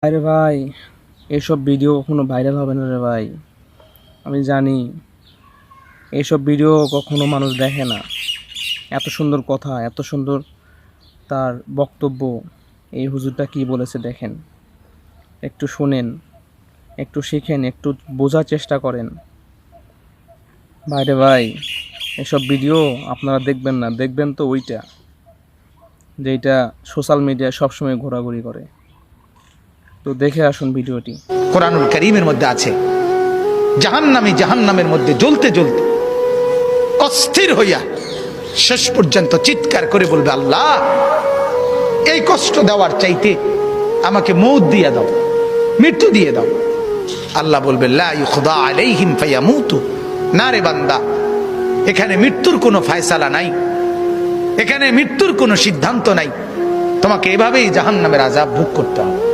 আরে ভাই, এইসব ভিডিও কখনো ভাইরাল হবে না রে ভাই। আমি জানি এইসব ভিডিও কখনো মানুষ দেখে না। এত সুন্দর কথা, এত সুন্দর তার বক্তব্য। এই হুজুরটা কি বলেছে দেখেন, একটু শুনেন, একটু শিখেন, একটু বোঝার চেষ্টা করেন। ভাইরে ভাই, এসব ভিডিও আপনারা দেখবেন না, দেখবেন তো ওইটা যেটা সোশ্যাল মিডিয়ায় সবসময় ঘোরাঘুরি করে। তো দেখে আসুন ভিডিওটি। কোরআনুল কারীমের মধ্যে আছে, জাহান্নামী জাহান্নামের মধ্যে জ্বলতে জ্বলতে অস্থির হইয়া শেষ পর্যন্ত চিৎকার করে বলবে, আল্লাহ, এই কষ্ট দেওয়ার চাইতে আমাকে মৌত দিয়ে দাও, মৃত্যু দিয়ে দাও। আল্লাহ বলবে, লা ইউখদা আলাইহিম ফায়ামুতু। না রে বান্দা, এখানে মৃত্যুর কোনো ফায়সালা নাই, এখানে মৃত্যুর কোনো সিদ্ধান্ত নাই, তোমাকে এভাবেই জাহান্নামের আযাব ভোগ করতে হবে।